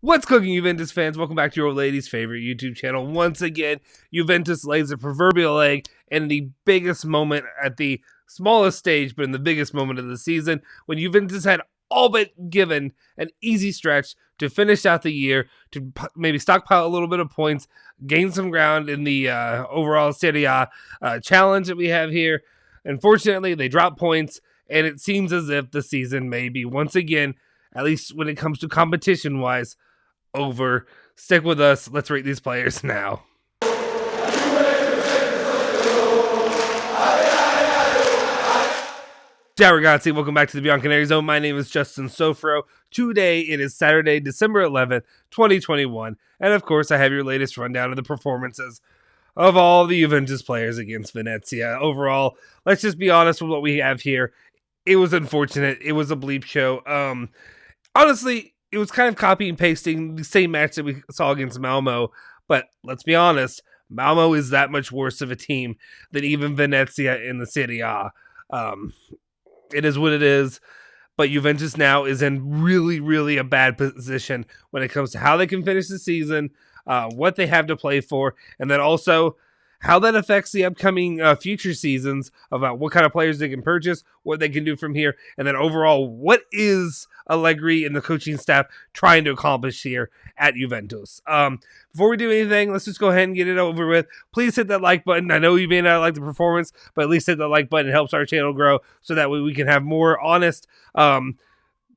What's cooking, Juventus fans? Welcome back to your old lady's favorite YouTube channel. Once again, Juventus lays a proverbial egg in the biggest moment at the smallest stage, but in the biggest moment of the season, when Juventus had all but given an easy stretch to finish out the year, to maybe stockpile a little bit of points, gain some ground in the overall Serie challenge that we have here. Unfortunately, they drop points, and it seems as if the season may be once again, at least when it comes to competition-wise, over. Stick with us. Let's rate these players now. Ciao ragazzi, welcome back to the Bianconeri Zone. My name is Justin Sofro. Today it is Saturday, December 11th, 2021. And of course, I have your latest rundown of the performances of all the Juventus players against Venezia. Overall, let's just be honest with what we have here. It was unfortunate. It was a bleep show. Honestly, it was kind of copy and pasting the same match that we saw against Malmo. But let's be honest, Malmo is that much worse of a team than even Venezia in the Serie A. It is what it is. But Juventus now is in really, really a bad position when it comes to how they can finish the season, what they have to play for, and then also how that affects the upcoming future seasons about what kind of players they can purchase, what they can do from here, and then overall, what is Allegri and the coaching staff trying to accomplish here at Juventus. Before we do anything, let's just go ahead and get it over with. Please hit that like button. I know you may not like the performance, but at least hit the like button. It helps our channel grow so that way we can have more honest,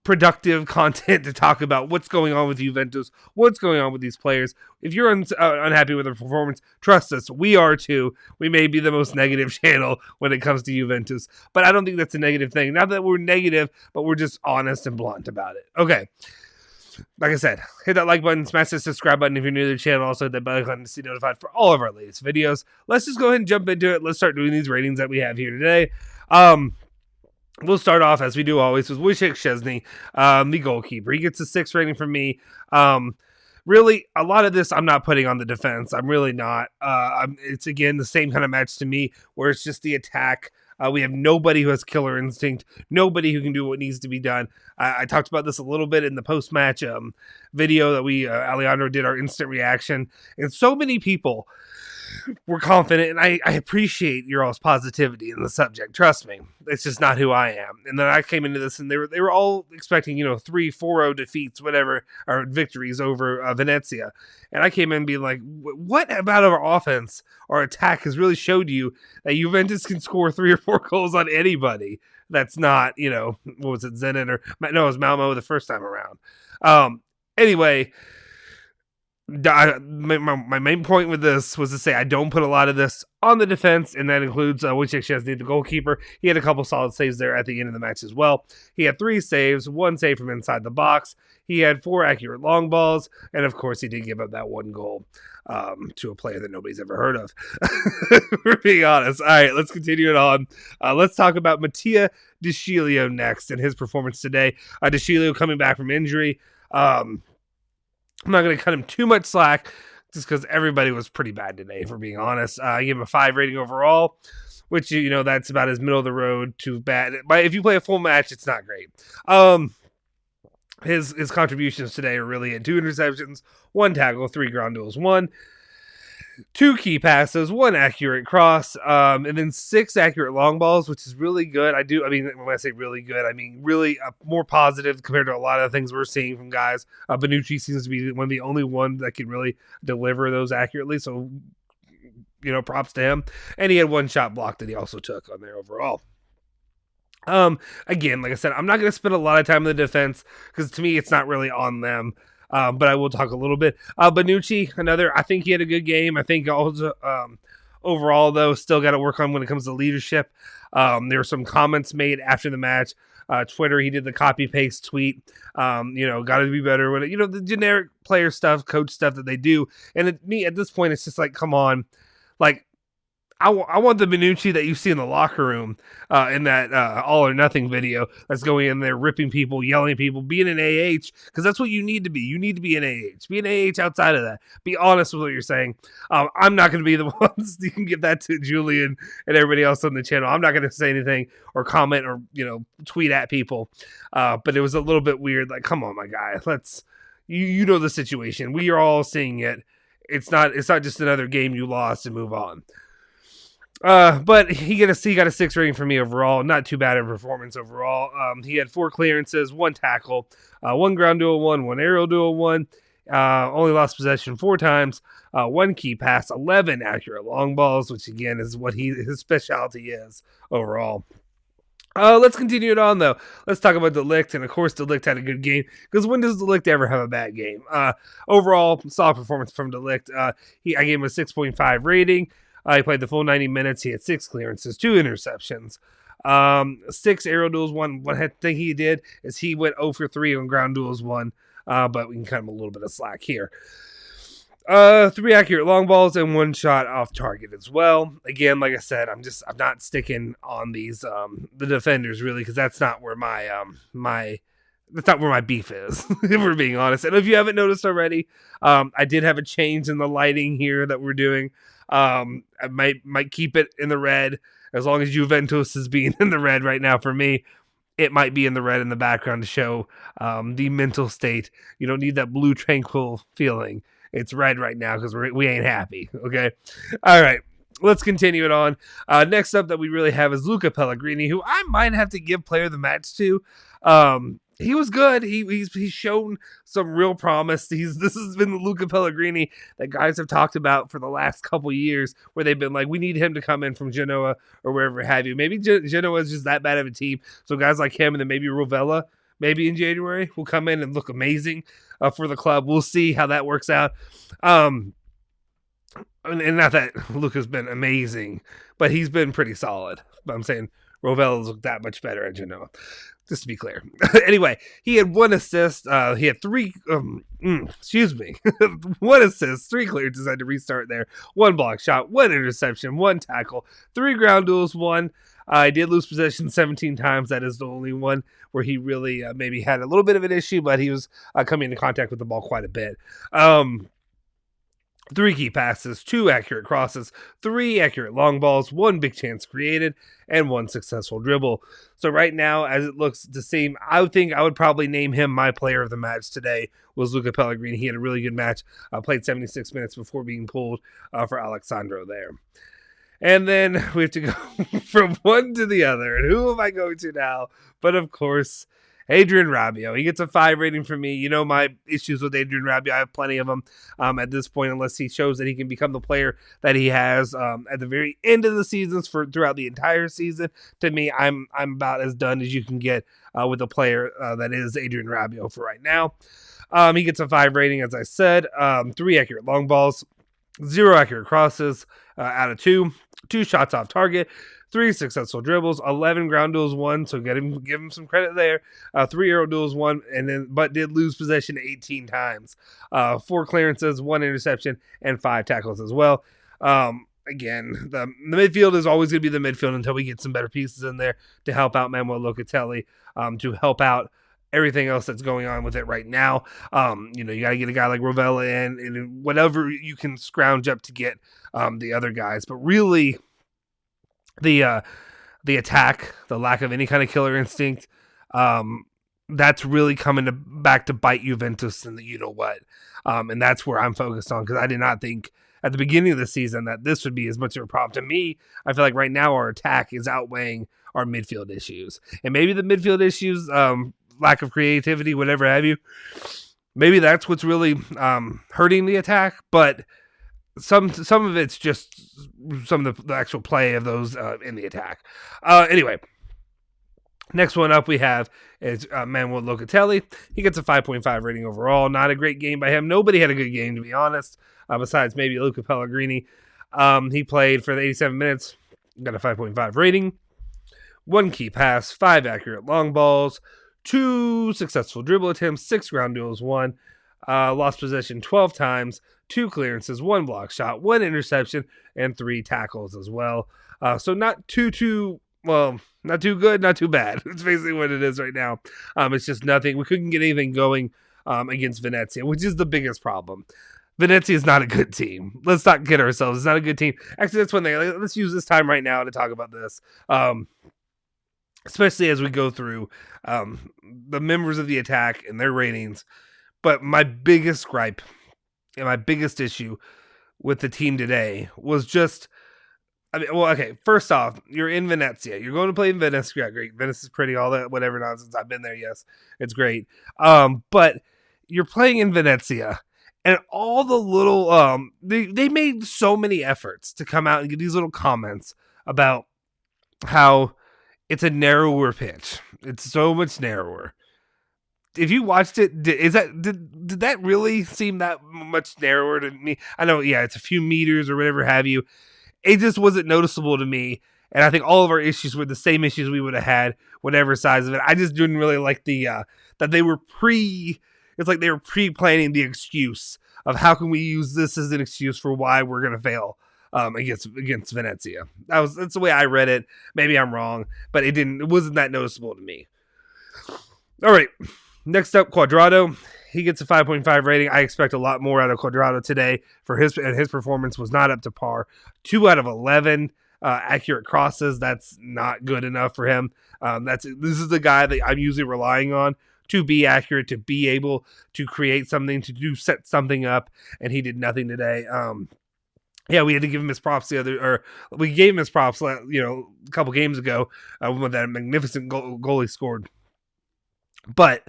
productive content to talk about what's going on with Juventus, what's going on with these players. If you're unhappy with the performance, trust us, we are too. We may be the most negative channel when it comes to Juventus, but I don't think that's a negative thing. Not that we're negative, but we're just honest and blunt about it. Okay. Like I said, hit that like button, smash the subscribe button if you're new to the channel. Also hit that bell icon to be notified for all of our latest videos. Let's just go ahead and jump into it. Let's start doing these ratings that we have here today. We'll start off, as we do always, with Wojciech Szczesny, the goalkeeper. He gets a 6 rating from me. Really, a lot of this I'm not putting on the defense. I'm really not. It's, again, the same kind of match to me, where it's just the attack. We have nobody who has killer instinct, nobody who can do what needs to be done. I talked about this a little bit in the post-match video that we, Alejandro did our instant reaction, and so many people were confident, and I appreciate your all's positivity in the subject. Trust me, it's just not who I am. And then I came into this, and they were all expecting 3-4-0 defeats, whatever, or victories over Venezia. And I came in being like, what about our offense or attack has really showed you that Juventus can score 3 or 4 goals on anybody? That's not, what was it, Zenit or no, it was Malmo the first time around. Anyway. My main point with this was to say I don't put a lot of this on the defense, and that includes Wojciech Szczesny, the goalkeeper. He had a couple solid saves there at the end of the match as well. He had 3 saves, 1 save from inside the box. He had 4 accurate long balls, and of course he did give up that 1 goal to a player that nobody's ever heard of. For being honest. All right, let's continue it on. Let's talk about Mattia Deshilio next and his performance today. Deshilio coming back from injury. I'm not going to cut him too much slack just because everybody was pretty bad today, for being honest. I gave him a 5 rating overall, which, that's about as middle of the road to bad. But if you play a full match, it's not great. His contributions today are really at 2 interceptions, 1 tackle, 3 ground duels, 1. 2 key passes, 1 accurate cross, and then 6 accurate long balls, which is really good. When I say really good, I mean really more positive compared to a lot of the things we're seeing from guys. Bonucci seems to be one of the only ones that can really deliver those accurately, so, props to him. And he had 1 shot block that he also took on there overall. Again, like I said, I'm not going to spend a lot of time in the defense because to me, it's not really on them. But I will talk a little bit. Bonucci, I think he had a good game. I think also, overall, though, still got to work on when it comes to leadership. There were some comments made after the match. Twitter, he did the copy-paste tweet. Got to be better with it. The generic player stuff, coach stuff that they do. And at this point, it's just like, come on. Like, I want the Bonucci that you see in the locker room in that all or nothing video that's going in there, ripping people, yelling at people, being an AH, because that's what you need to be. You need to be an AH. Be an AH outside of that. Be honest with what you're saying. I'm not going to be the ones. You can give that to Julian and everybody else on the channel. I'm not going to say anything or comment or, tweet at people. But it was a little bit weird. Like, come on, my guy. Let's... you know the situation. We are all seeing it. It's not just another game you lost and move on. But he got a 6 rating for me overall. Not too bad of a performance overall. He had 4 clearances, 1 tackle, 1 ground duel 1 aerial duel 1. Only lost possession 4 times. 1 key pass, 11 accurate long balls, which again is what his specialty is overall. Let's continue it on, though. Let's talk about De Ligt, and of course, De Ligt had a good game, because when does De Ligt ever have a bad game? Overall, solid performance from De Ligt. I gave him a 6.5 rating. He played the full 90 minutes. He had 6 clearances, 2 interceptions, 6 aerial duels. One thing he did is he went 0 for 3 on ground duels 1, but we can cut him a little bit of slack here. 3 accurate long balls and 1 shot off target as well. Again, like I said, I'm not sticking on these the defenders really, because that's not where my beef is, if we're being honest. And if you haven't noticed already, I did have a change in the lighting here that we're doing. I might keep it in the red, as long as Juventus is being in the red right now for me. It might be in the red in the background to show the mental state. You don't need that blue tranquil feeling. It's red right now because we ain't happy. Okay. All right. Let's continue it on. Next up that we really have is Luca Pellegrini, who I might have to give player of the match to. He was good. He's shown some real promise. This has been the Luca Pellegrini that guys have talked about for the last couple years, where they've been like, we need him to come in from Genoa or wherever have you. Maybe Genoa is just that bad of a team. So guys like him, and then maybe Rovella, maybe in January, will come in and look amazing for the club. We'll see how that works out. And not that Luca's been amazing, but he's been pretty solid. But I'm saying Rovella's looked that much better at Genoa, just to be clear. Anyway, he had 1 assist. He had 3, 1 assist, 3 clearances. I had to restart there. 1 block shot, 1 interception, 1 tackle, 3 ground duels, 1. I did lose possession 17 times. That is the only one where he really maybe had a little bit of an issue, but he was coming into contact with the ball quite a bit. 3 key passes, 2 accurate crosses, 3 accurate long balls, 1 big chance created, and 1 successful dribble. So right now, as it looks the same, I would think I would probably name him my player of the match today, was Luca Pellegrini. He had a really good match, played 76 minutes before being pulled for Alexandro there. And then we have to go from one to the other. And who am I going to now? But of course, Adrien Rabiot. He gets a 5 rating from me. You know my issues with Adrien Rabiot. I have plenty of them at this point, unless he shows that he can become the player that he has at the very end of the seasons throughout the entire season. To me, I'm about as done as you can get with a player that is Adrien Rabiot for right now. He gets a 5 rating, as I said. 3 accurate long balls, 0 accurate crosses out of 2. 2 shots off target, 3 successful dribbles, 11 ground duels 1, so give him some credit there. 3 aerial duels 1, but did lose possession 18 times. 4 clearances, 1 interception, and 5 tackles as well. Again, the midfield is always going to be the midfield until we get some better pieces in there to help out Manuel Locatelli, to help out everything else that's going on with it right now. You got to get a guy like Rovella in, and whatever you can scrounge up to get the other guys. But really, the attack, the lack of any kind of killer instinct, that's really coming back to bite Juventus in the you-know-what. And that's where I'm focused on, because I did not think at the beginning of the season that this would be as much of a problem. To me, I feel like right now our attack is outweighing our midfield issues. And maybe the midfield issues, lack of creativity, whatever have you, maybe that's what's really hurting the attack. But some of it's just some of the actual play of those in the attack. Anyway, next one up we have is Manuel Locatelli. He gets a 5.5 rating overall. Not a great game by him. Nobody had a good game, to be honest, besides maybe Luca Pellegrini. He played for the 87 minutes, got a 5.5 rating. 1 key pass, 5 accurate long balls, 2 successful dribble attempts, 6 ground duels 1, lost possession 12 times, 2 clearances, 1 block shot, 1 interception, and 3 tackles as well. So not too not too good, not too bad. It's basically what it is right now. It's just nothing. We couldn't get anything going against Venezia, which is the biggest problem. Venezia is not a good team. Let's not kid ourselves. It's not a good team. Actually, that's one thing. Let's use this time right now to talk about this. Especially as we go through the members of the attack and their ratings. But my biggest gripe and my biggest issue with the team today was just, okay, first off, you're in Venezia. You're going to play in Venice. Yeah, great. Venice is pretty, all that, whatever nonsense. I've been there, yes. It's great. But you're playing in Venezia, and all the little, they made so many efforts to come out and give these little comments about how it's a narrower pitch. It's so much narrower. If you watched it, did that really seem that much narrower to me? I know, yeah, it's a few meters or whatever have you. It just wasn't noticeable to me, and I think all of our issues were the same issues we would have had, whatever size of it. I just didn't really like the that they were It's like they were pre-planning the excuse of how can we use this as an excuse for why we're gonna fail against Venezia. That's the way I read it. Maybe I'm wrong, but it wasn't that noticeable to me. All right. Next up, Quadrado. He gets a 5.5 rating. I expect a lot more out of Quadrado today. His performance was not up to par. 2 out of 11 accurate crosses. That's not good enough for him. This is the guy that I'm usually relying on to be accurate, to be able to create something, set something up, and he did nothing today. Yeah, we had to give him his props we gave him his props, a couple games ago when that magnificent goal he scored. But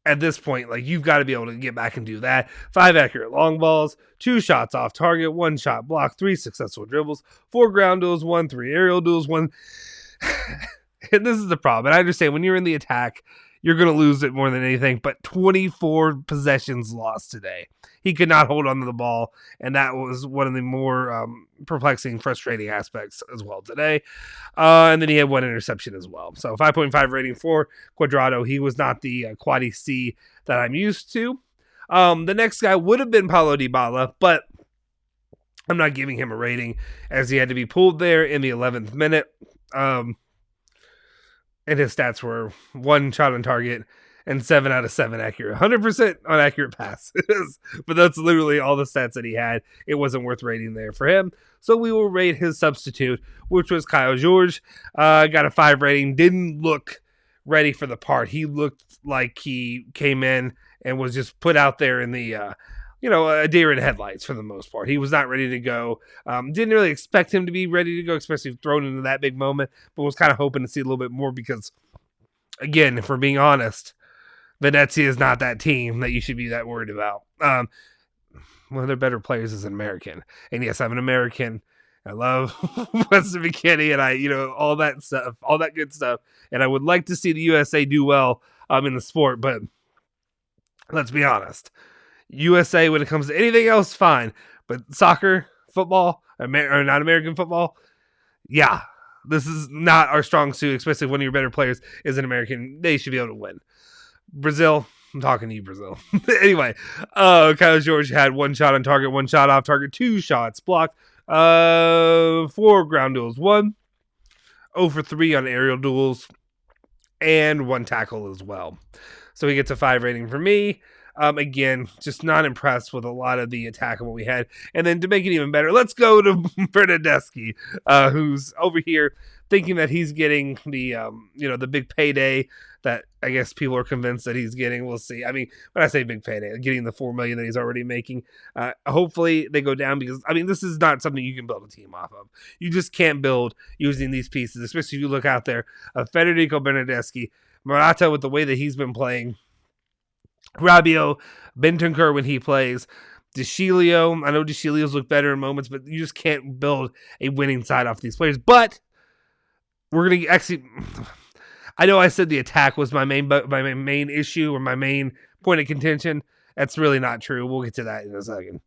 at this point, you've got to be able to get back and do that. 5 accurate long balls, 2 shots off target, 1 shot block, 3 successful dribbles, 4 ground duels, 3 aerial duels, 1. And this is the problem. And I understand when you're in the attack, you're going to lose it more than anything. But 24 possessions lost today. He could not hold on to the ball, and that was one of the more perplexing, frustrating aspects as well today. And then he had 1 interception as well. So 5.5 rating for Quadrado. He was not the Quaddy C that I'm used to. The next guy would have been Paolo Dibala, but I'm not giving him a rating as he had to be pulled there in the 11th minute. And his stats were 1 shot on target and 7 out of 7 accurate. 100% on accurate passes. But that's literally all the stats that he had. It wasn't worth rating there for him. So we will rate his substitute, which was Kyle George. Got a 5 rating. Didn't look ready for the part. He looked like he came in and was just put out there in the, a deer in headlights for the most part. He was not ready to go. Didn't really expect him to be ready to go, especially thrown into that big moment, but was kind of hoping to see a little bit more because, again, if we're being honest, Venezia is not that team that you should be that worried about. One of their better players is an American. And yes, I'm an American. I love Weston McKinney and all that stuff, all that good stuff. And I would like to see the USA do well in the sport, but let's be honest. USA, when it comes to anything else, fine. But soccer, football, or not American football, yeah, this is not our strong suit, especially if one of your better players is an American. They should be able to win. Brazil, I'm talking to you, Brazil. Anyway, Kyle George had 1 shot on target, 1 shot off target, 2 shots blocked, 4 ground duels, 1, 0 for 3 on aerial duels, and 1 tackle as well. So he gets a 5 rating for me. Again, just not impressed with a lot of the attack of what we had. And then to make it even better, let's go to Bernardeschi, who's over here thinking that he's getting the big payday that I guess people are convinced that he's getting. We'll see. I mean, when I say big payday, getting the $4 million that he's already making, hopefully they go down because, this is not something you can build a team off of. You just can't build using these pieces, especially if you look out there. Federico Bernardeschi, Morata with the way that he's been playing, Rabiot, Bentancur when he plays, Deshilio. I know Deshilio's look better in moments, but you just can't build a winning side off these players. But we're going to actually... I know I said the attack was my main issue or my main point of contention. That's really not true. We'll get to that in a second.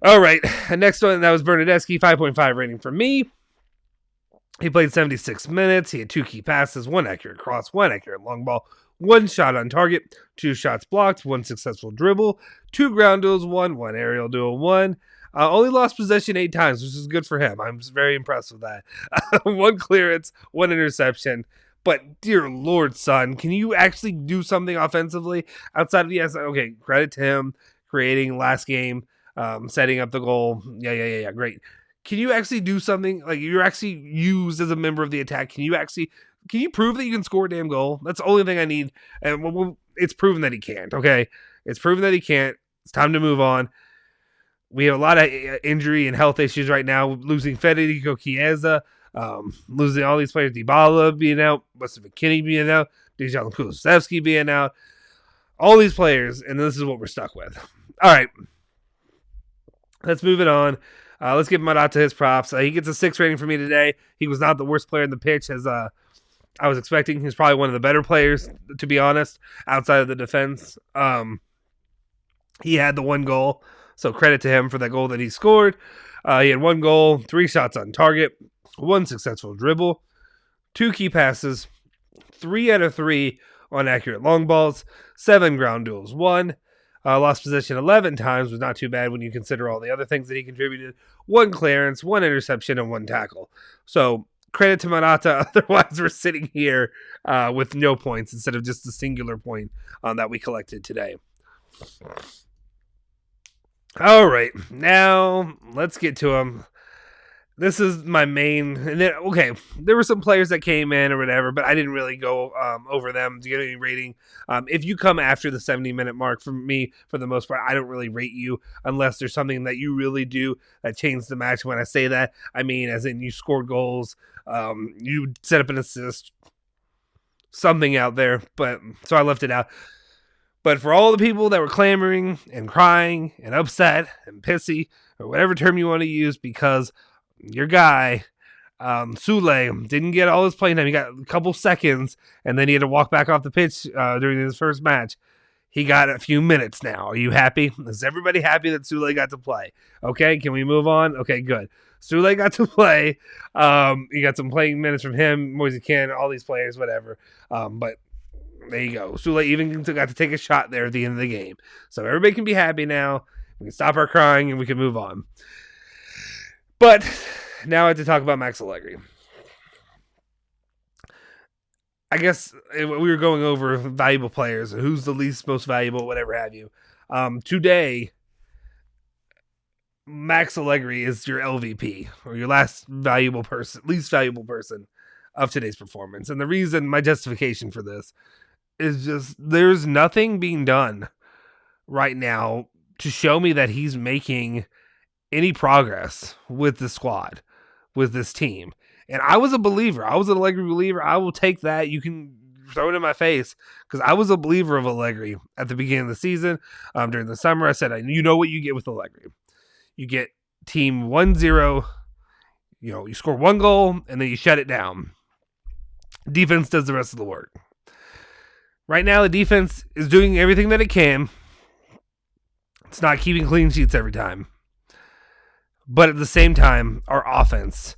All right. Next one, that was Bernardeschi, 5.5 rating for me. He played 76 minutes. He had 2 key passes, 1 accurate cross, 1 accurate long ball, 1 shot on target, 2 shots blocked, 1 successful dribble, 2 ground duels, 1 aerial duel, 1. Only lost possession 8 times, which is good for him. I'm very impressed with that. 1 clearance, 1 interception. But dear Lord, son, can you actually do something offensively outside of okay, credit to him creating last game, setting up the goal. Yeah, great. Can you actually do something? You're actually used as a member of the attack. Can you prove that you can score a damn goal? That's the only thing I need. And it's proven that he can't. Okay, it's proven that he can't. It's time to move on. We have a lot of injury and health issues right now. Losing Federico Chiesa, losing all these players. Dibala being out, Weston McKennie being out, Dejan Kulusevski being out. All these players, and this is what we're stuck with. All right, let's move it on. Let's give Morata his props. He gets a 6 rating for me today. He was not the worst player in the pitch as I was expecting. He's probably one of the better players, to be honest, outside of the defense. He had the 1 goal. So credit to him for that goal that he scored. He had 1 goal, 3 shots on target, 1 successful dribble, 2 key passes, 3 out of 3 on accurate long balls, 7 ground duels won. Lost possession 11 times, was not too bad when you consider all the other things that he contributed. 1 clearance, 1 interception, and 1 tackle. So credit to Morata. Otherwise, we're sitting here with no points instead of just a singular point that we collected today. All right, now let's get to them. This is my main. And then, okay, there were some players that came in or whatever, but I didn't really go over them to get any rating. If you come after the 70-minute mark, for me, for the most part, I don't really rate you unless there's something that you really do that changed the match. When I say that, I mean as in you scored goals, you set up an assist, something out there. But so I left it out. But for all the people that were clamoring and crying and upset and pissy, or whatever term you want to use, because your guy, Sule, didn't get all his playing time. He got a couple seconds, and then he had to walk back off the pitch during his first match. He got a few minutes now. Are you happy? Is everybody happy that Sule got to play? Okay, can we move on? Okay, good. Sule got to play. You got some playing minutes from him, Moise Kean, all these players, whatever. But there you go. Sule even got to take a shot there at the end of the game. So everybody can be happy now. We can stop our crying and we can move on. But now I have to talk about Max Allegri. I guess we were going over valuable players. Who's the least most valuable, whatever have you. Today, Max Allegri is your LVP, or your least valuable person of today's performance. And the reason, my justification for this, is just there's nothing being done right now to show me that he's making any progress with the squad, with this team. And I was a believer. I was an Allegri believer. I will take that. You can throw it in my face, because I was a believer of Allegri at the beginning of the season. During the summer, I said, you know what you get with Allegri. You get team 1-0. You score 1 goal, and then you shut it down. Defense does the rest of the work. Right now, the defense is doing everything that it can. It's not keeping clean sheets every time. But at the same time, our offense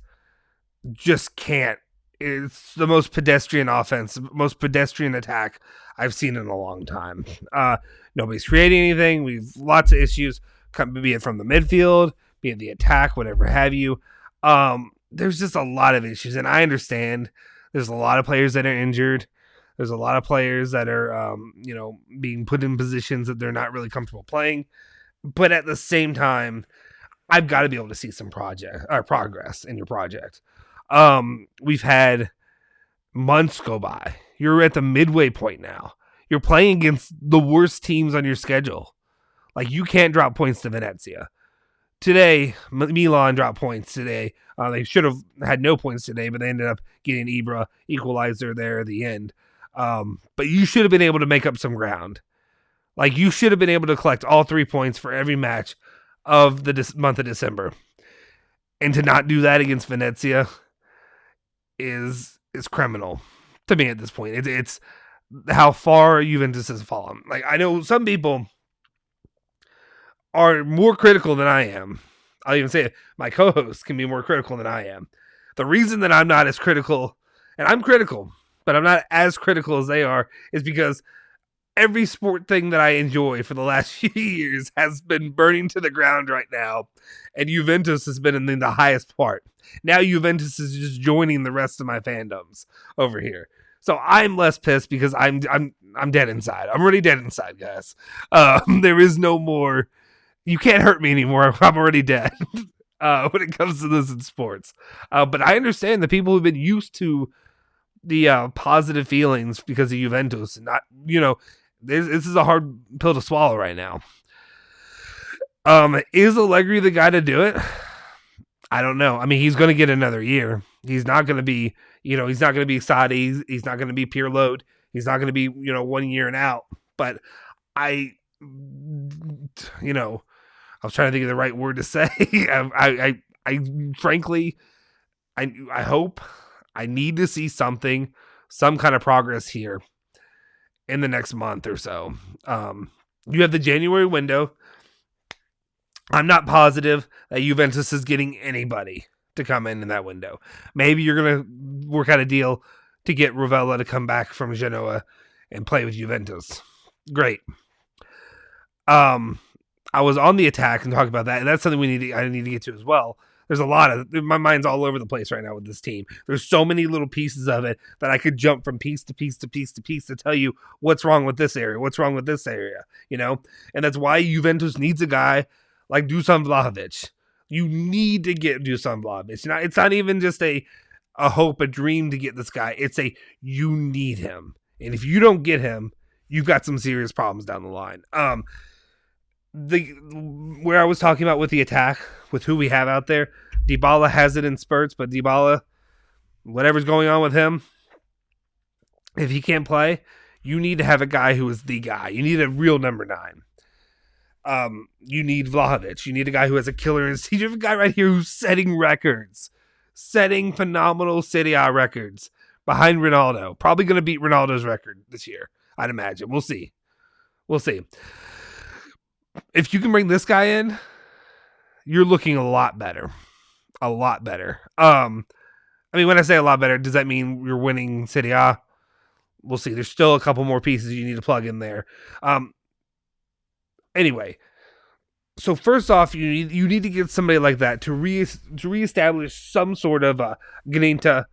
just can't. It's the most pedestrian offense, most pedestrian attack I've seen in a long time. Nobody's creating anything. We've lots of issues, be it from the midfield, be it the attack, whatever have you. There's just a lot of issues, and I understand there's a lot of players that are injured. There's a lot of players that are, being put in positions that they're not really comfortable playing. But at the same time, I've got to be able to see some progress in your project. We've had months go by. You're at the midway point now. You're playing against the worst teams on your schedule. Like, you can't drop points to Venezia. Today, Milan dropped points today. They should have had no points today, but they ended up getting Ibra equalizer there at the end. But you should have been able to make up some ground. Like, you should have been able to collect all 3 points for every match of the month of December. And to not do that against Venezia is criminal to me at this point. It's how far Juventus has fallen. Like, I know some people are more critical than I am. I'll even say it, my co-hosts can be more critical than I am. The reason that I'm not as critical, and I'm critical, but I'm not as critical as they are, is because every sport thing that I enjoy for the last few years has been burning to the ground right now, and Juventus has been in the highest part. Now Juventus is just joining the rest of my fandoms over here. So I'm less pissed because I'm dead inside. I'm already dead inside, guys. There is no more. You can't hurt me anymore. I'm already dead. When it comes to this in sports, but I understand the people who've been used to the positive feelings because of Juventus, and not, This is a hard pill to swallow right now. Is Allegri the guy to do it? I don't know. I mean, he's going to get another year. He's not going to be, he's not going to be Sadi. He's not going to be Pirlo. He's not going to be, 1 year and out. But I was trying to think of the right word to say. I frankly, I hope, I need to see some kind of progress here in the next month or so. You have the January window. I'm not positive that Juventus is getting anybody to come in that window. Maybe you're going to work out a deal to get Rovella to come back from Genoa and play with Juventus. Great. I was on the attack and talk about that, and that's something I need to get to as well. There's a lot of, my mind's all over the place right now with this team. There's so many little pieces of it that I could jump from piece to piece to piece to piece to tell you what's wrong with this area, what's wrong with this area, and that's why Juventus needs a guy like Dusan Vlahovic. You need to get Dusan Vlahovic. It's not even just a hope, a dream to get this guy. It's you need him. And if you don't get him, you've got some serious problems down the line. Where I was talking about with the attack, with who we have out there, Dybala has it in spurts, but Dybala, whatever's going on with him, if he can't play, you need to have a guy who is the guy. You need a real number 9. You need Vlahovic. You need a guy who has a killer instinct. You have a guy right here who's setting records, setting phenomenal Serie A records behind Ronaldo. Probably going to beat Ronaldo's record this year, I'd imagine. We'll see. If you can bring this guy in, you're looking a lot better. A lot better. I mean, when I say a lot better, does that mean you're winning Serie A? We'll see. There's still a couple more pieces you need to plug in there. Anyway, so first off, you need to get somebody like that to reestablish some sort of grinta,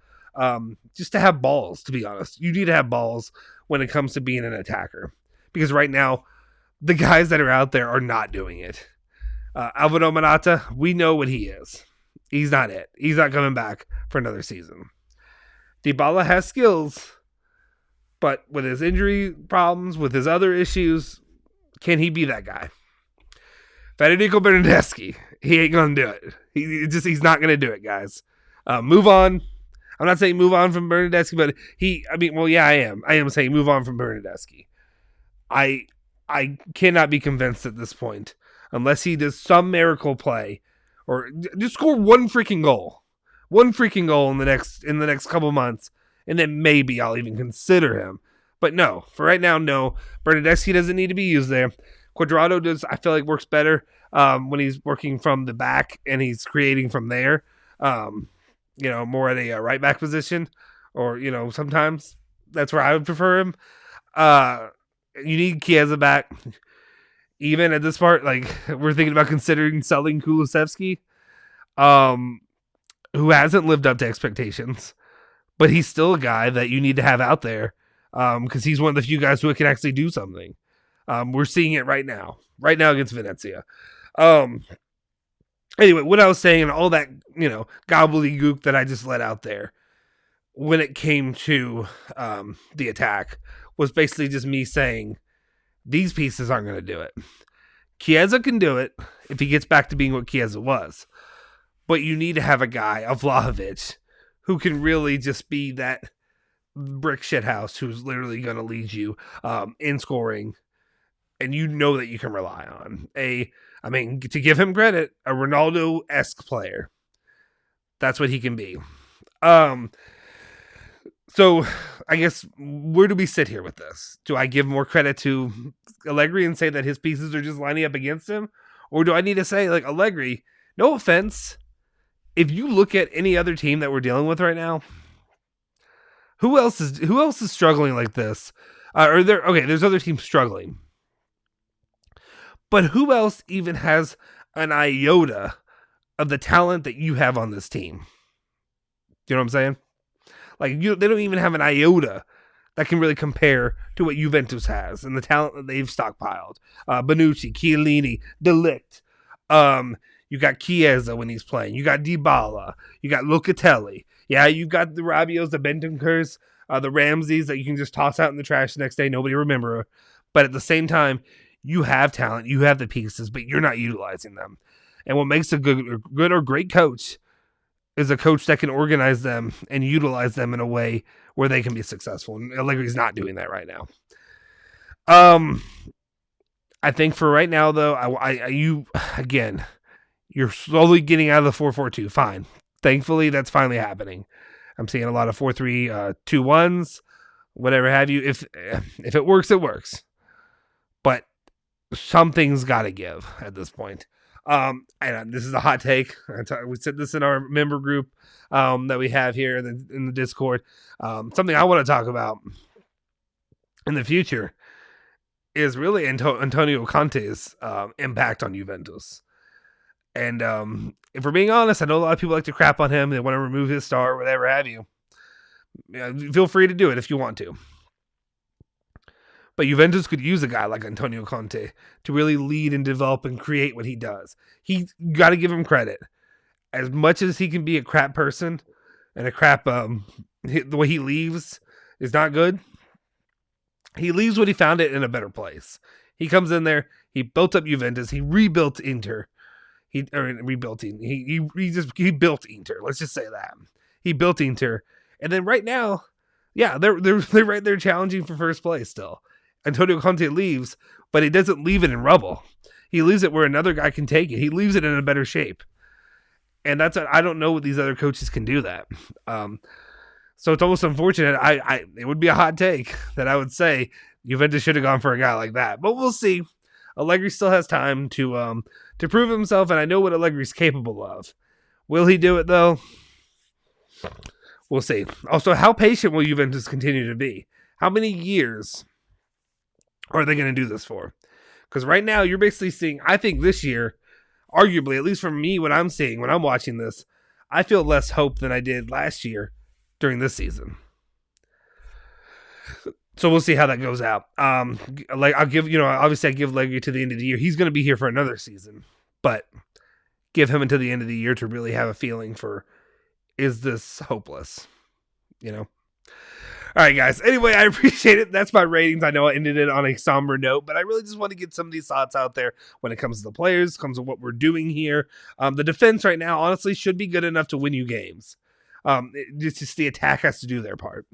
just to have balls, to be honest. You need to have balls when it comes to being an attacker. Because right now, the guys that are out there are not doing it. Alvaro Morata, we know what he is. He's not it. He's not coming back for another season. Dybala has skills, but with his injury problems, with his other issues, can he be that guy? Federico Bernardeschi, he ain't gonna do it. He's not gonna do it, guys. Move on. I'm not saying move on from Bernardeschi, but I am. I am saying move on from Bernardeschi. I cannot be convinced at this point, unless he does some miracle play, or just score one freaking goal in the next couple months, and then maybe I'll even consider him. But no, for right now, no. Bernardeschi doesn't need to be used there. Quadrado does, I feel like, works better when he's working from the back and he's creating from there. More at a right back position, or sometimes that's where I would prefer him. You need Chiesa back. Even at this part, we're thinking about considering selling Kulusevski, who hasn't lived up to expectations, but he's still a guy that you need to have out there. Because he's one of the few guys who can actually do something. We're seeing it right now against Venezia. Anyway, what I was saying and all that, gobbledygook that I just let out there when it came to the attack was basically just me saying these pieces aren't going to do it. Chiesa can do it if he gets back to being what Chiesa was. But you need to have a guy, a Vlahovic, who can really just be that brick shit house who's literally going to lead you in scoring, and that you can rely on to give him credit, a Ronaldo-esque player. That's what he can be. So I guess, where do we sit here with this? Do I give more credit to Allegri and say that his pieces are just lining up against him, or do I need to say, Allegri, no offense, if you look at any other team that we're dealing with right now, who else is struggling like this? There's other teams struggling. But who else even has an iota of the talent that you have on this team? You know what I'm saying? They don't even have an iota that can really compare to what Juventus has and the talent that they've stockpiled. Bonucci, Chiellini, De Ligt. You got Chiesa when he's playing. You got Dybala. You got Locatelli. Yeah, you got the Rabios, the Bentancurs, the Ramseys that you can just toss out in the trash the next day. Nobody remember. But at the same time, you have talent, you have the pieces, but you're not utilizing them. And what makes a good or great coach is a coach that can organize them and utilize them in a way where they can be successful. And Allegri's not doing that right now. I think for right now, though, you're slowly getting out of the 4-4-2. Fine. Thankfully, that's finally happening. I'm seeing a lot of 4-3-2-1s, whatever have you. If it works, it works. But something's got to give at this point. And this is a hot take. We said this in our member group that we have here in the Discord. Something I want to talk about in the future is really Antonio Conte's impact on Juventus. And if we're being honest, I know a lot of people like to crap on him. They want to remove his star, whatever have you. Feel free to do it if you want to. But Juventus could use a guy like Antonio Conte to really lead and develop and create what he does. You got to give him credit. As much as he can be a crap person and a crap, the way he leaves is not good. He leaves when he found it in a better place. He comes in there. He built up Juventus. He rebuilt Inter. He built Inter. Let's just say that he built Inter, and then right now, yeah, they're right there challenging for first place still. Antonio Conte leaves, but he doesn't leave it in rubble. He leaves it where another guy can take it. He leaves it in a better shape, and I don't know what these other coaches can do that. So it's almost unfortunate. It would be a hot take that I would say Juventus should have gone for a guy like that, but we'll see. Allegri still has time to prove himself, and I know what Allegri's capable of. Will he do it though? We'll see. Also, how patient will Juventus continue to be? How many years are they going to do this for? Because right now, you're basically seeing, I think this year, arguably, at least for me, what I'm seeing, when I'm watching this, I feel less hope than I did last year during this season. So we'll see how that goes out. I'll give, obviously I give Allegri to the end of the year. He's going to be here for another season, but give him until the end of the year to really have a feeling for, is this hopeless? All right, guys. Anyway, I appreciate it. That's my ratings. I know I ended it on a somber note, but I really just want to get some of these thoughts out there when it comes to the players, comes to what we're doing here. The defense right now, honestly, should be good enough to win you games. Just the attack has to do their part.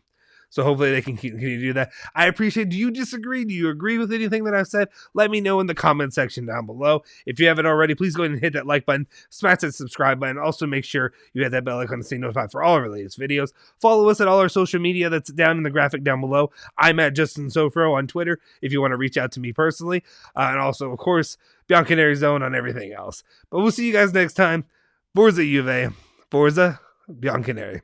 So hopefully they can continue to do that. I appreciate. Do you disagree? Do you agree with anything that I've said? Let me know in the comment section down below. If you haven't already, please go ahead and hit that like button, smash that subscribe button. Also make sure you hit that bell icon to stay notified for all our latest videos. Follow us at all our social media that's down in the graphic down below. I'm at Justin Sofro on Twitter if you want to reach out to me personally. And also, of course, Bianconeri Zone on everything else. But we'll see you guys next time. Forza Juve. Forza Bianconeri.